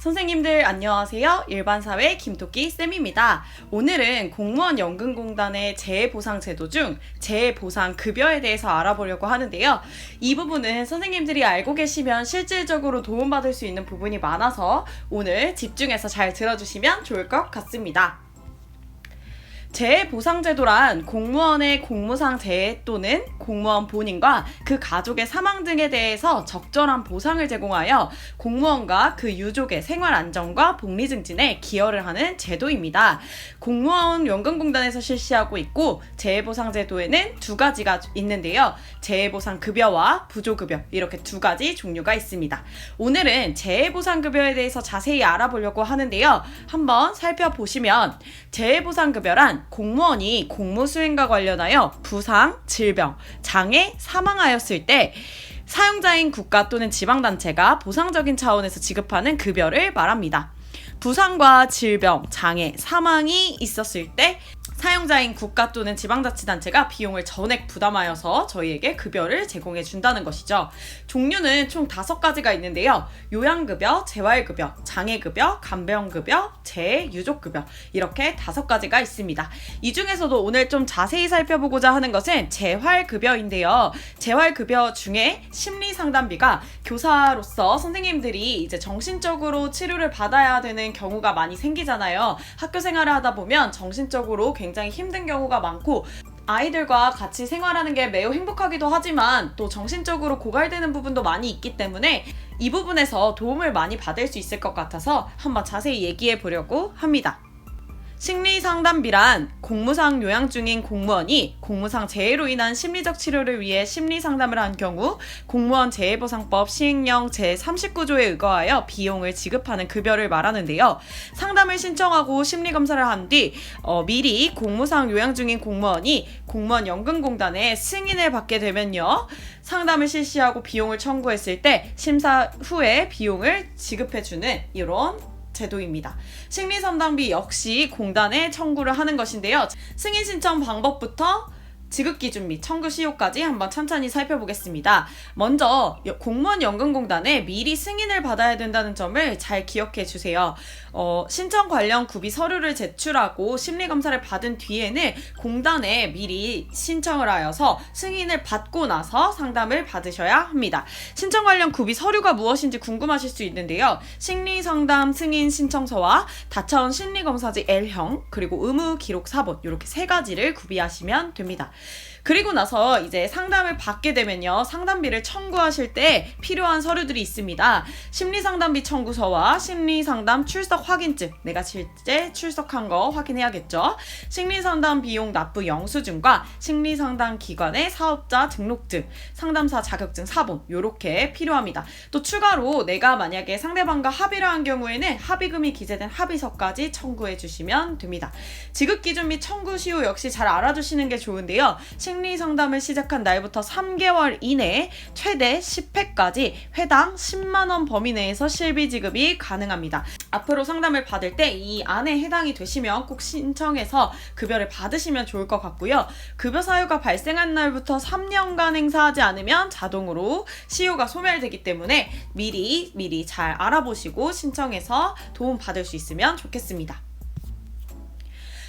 선생님들 안녕하세요. 일반사회 김토끼 쌤입니다. 오늘은 공무원 연금공단의 재해보상제도 중 재해보상급여에 대해서 알아보려고 하는데요. 이 부분은 선생님들이 알고 계시면 실질적으로 도움받을 수 있는 부분이 많아서 오늘 집중해서 잘 들어주시면 좋을 것 같습니다. 재해보상제도란 공무원의 공무상 재해 또는 공무원 본인과 그 가족의 사망 등에 대해서 적절한 보상을 제공하여 공무원과 그 유족의 생활 안정과 복리 증진에 기여를 하는 제도입니다. 공무원 연금공단에서 실시하고 있고 재해보상제도에는 두 가지가 있는데요. 재해보상급여와 부조급여 이렇게 두 가지 종류가 있습니다. 오늘은 재해보상급여에 대해서 자세히 알아보려고 하는데요. 한번 살펴보시면 재해보상급여란 공무원이 공무수행과 관련하여 부상, 질병, 장애, 사망하였을 때 사용자인 국가 또는 지방단체가 보상적인 차원에서 지급하는 급여를 말합니다. 부상과 질병, 장애, 사망이 있었을 때 사용자인 국가 또는 지방자치단체가 비용을 전액 부담하여서 저희에게 급여를 제공해 준다는 것이죠. 종류는 총 5가지가 있는데요. 요양급여, 재활급여, 장애급여, 간병급여, 재유족급여 이렇게 5가지가 있습니다. 이 중에서도 오늘 좀 자세히 살펴보고자 하는 것은 재활급여인데요. 재활급여 중에 심리상담비가 교사로서 선생님들이 이제 정신적으로 치료를 받아야 되는 경우가 많이 생기잖아요. 학교 생활을 하다 보면 정신적으로 굉장히 힘든 경우가 많고 아이들과 같이 생활하는 게 매우 행복하기도 하지만 또 정신적으로 고갈되는 부분도 많이 있기 때문에 이 부분에서 도움을 많이 받을 수 있을 것 같아서 한번 자세히 얘기해 보려고 합니다. 심리상담비란 공무상 요양 중인 공무원이 공무상 재해로 인한 심리적 치료를 위해 심리상담을 한 경우 공무원 재해보상법 시행령 제39조에 의거하여 비용을 지급하는 급여를 말하는데요. 상담을 신청하고 심리검사를 한 뒤 미리 공무상 요양 중인 공무원이 공무원 연금공단에 승인을 받게 되면요. 상담을 실시하고 비용을 청구했을 때 심사 후에 비용을 지급해주는 이런 제도입니다. 심리상담비 역시 공단에 청구를 하는 것인데요. 승인 신청 방법부터 지급 기준 및 청구 시효까지 한번 천천히 살펴보겠습니다. 먼저 공무원 연금공단에 미리 승인을 받아야 된다는 점을 잘 기억해 주세요. 신청 관련 구비 서류를 제출하고 심리검사를 받은 뒤에는 공단에 미리 신청을 하여서 승인을 받고 나서 상담을 받으셔야 합니다. 신청 관련 구비 서류가 무엇인지 궁금하실 수 있는데요. 심리상담 승인 신청서와 다차원 심리검사지 L형 그리고 의무기록 사본 이렇게 3가지를 구비하시면 됩니다. 그리고 나서 이제 상담을 받게 되면요. 상담비를 청구하실 때 필요한 서류들이 있습니다. 심리상담비 청구서와 심리상담 출석 확인증, 내가 실제 출석한 거 확인해야겠죠. 심리상담 비용 납부 영수증과 심리상담 기관의 사업자 등록증, 상담사 자격증 사본 이렇게 필요합니다. 또 추가로 내가 만약에 상대방과 합의를 한 경우에는 합의금이 기재된 합의서까지 청구해 주시면 됩니다. 지급 기준 및 청구 시효 역시 잘 알아두시는 게 좋은데요. 심리상담을 시작한 날부터 3개월 이내에 최대 10회까지 회당 10만원 범위 내에서 실비 지급이 가능합니다. 앞으로 상담을 받을 때 이 안에 해당이 되시면 꼭 신청해서 급여를 받으시면 좋을 것 같고요. 급여 사유가 발생한 날부터 3년간 행사하지 않으면 자동으로 시효가 소멸되기 때문에 미리 잘 알아보시고 신청해서 도움 받을 수 있으면 좋겠습니다.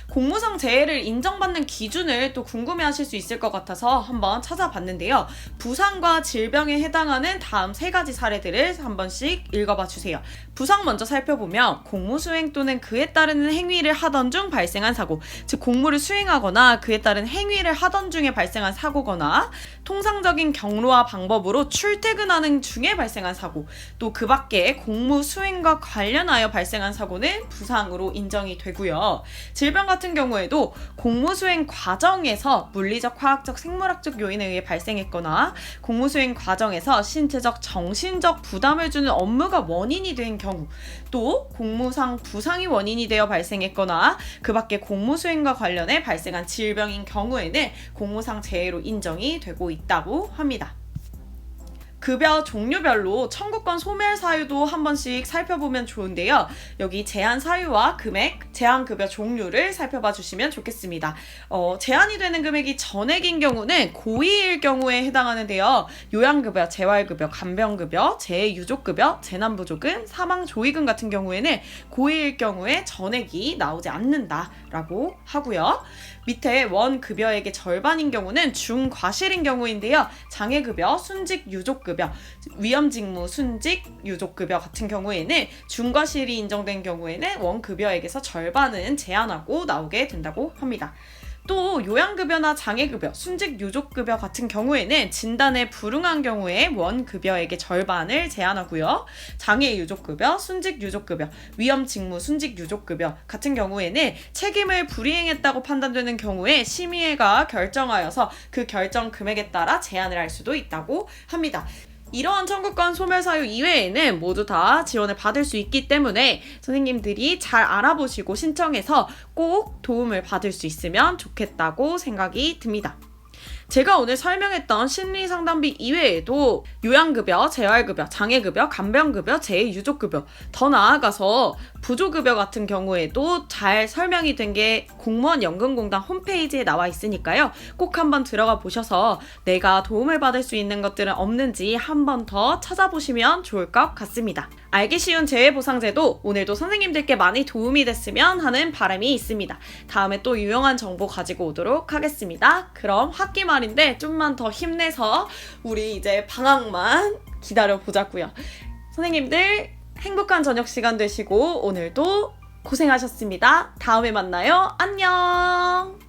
공무상 재해를 인정받는 기준을 또 궁금해하실 수 있을 것 같아서 한번 찾아봤는데요. 부상과 질병에 해당하는 다음 3가지 사례들을 한 번씩 읽어봐 주세요. 부상 먼저 살펴보면 공무수행 또는 그에 따르는 행위를 하던 중 발생한 사고, 즉 공무를 수행하거나 그에 따른 행위를 하던 중에 발생한 사고거나 통상적인 경로와 방법으로 출퇴근하는 중에 발생한 사고, 또 그 밖에 공무 수행과 관련하여 발생한 사고는 부상으로 인정이 되고요. 질병 같은 경우에도 공무수행 과정에서 물리적, 화학적, 생물학적 요인에 의해 발생했거나 공무수행 과정에서 신체적, 정신적 부담을 주는 업무가 원인이 된 경우, 또 공무상 부상이 원인이 되어 발생했거나 그 밖에 공무수행과 관련해 발생한 질병인 경우에는 공무상 재해로 인정이 되고 있다고 합니다. 급여 종류별로 청구권 소멸 사유도 한 번씩 살펴보면 좋은데요. 여기 제한 사유와 금액, 제한 급여 종류를 살펴봐 주시면 좋겠습니다. 제한이 되는 금액이 전액인 경우는 고의일 경우에 해당하는데요. 요양급여, 재활급여, 간병급여, 재유족급여, 재난부조금, 사망조의금 같은 경우에는 고의일 경우에 전액이 나오지 않는다라고 하고요. 밑에 원급여액의 절반인 경우는 중과실인 경우인데요. 장애급여, 순직유족급여, 위험직무 순직유족급여 같은 경우에는 중과실이 인정된 경우에는 원급여액에서 절반은 제한하고 나오게 된다고 합니다. 또 요양급여나 장애급여, 순직유족급여 같은 경우에는 진단에 불응한 경우에 원급여액의 절반을 제한하고요. 장애유족급여, 순직유족급여, 위험직무 순직유족급여 같은 경우에는 책임을 불이행했다고 판단되는 경우에 심의회가 결정하여서 그 결정 금액에 따라 제한을 할 수도 있다고 합니다. 이러한 청구권 소멸 사유 이외에는 모두 다 지원을 받을 수 있기 때문에 선생님들이 잘 알아보시고 신청해서 꼭 도움을 받을 수 있으면 좋겠다고 생각이 듭니다. 제가 오늘 설명했던 심리상담비 이외에도 요양급여, 재활급여, 장애급여, 간병급여, 재유족급여, 더 나아가서 부조급여 같은 경우에도 잘 설명이 된 게 공무원 연금공단 홈페이지에 나와 있으니까요. 꼭 한번 들어가 보셔서 내가 도움을 받을 수 있는 것들은 없는지 한번 더 찾아보시면 좋을 것 같습니다. 알기 쉬운 재해보상제도 오늘도 선생님들께 많이 도움이 됐으면 하는 바람이 있습니다. 다음에 또 유용한 정보 가지고 오도록 하겠습니다. 그럼 학기 말인데 좀만 더 힘내서 우리 이제 방학만 기다려보자고요. 선생님들 행복한 저녁 시간 되시고 오늘도 고생하셨습니다. 다음에 만나요. 안녕.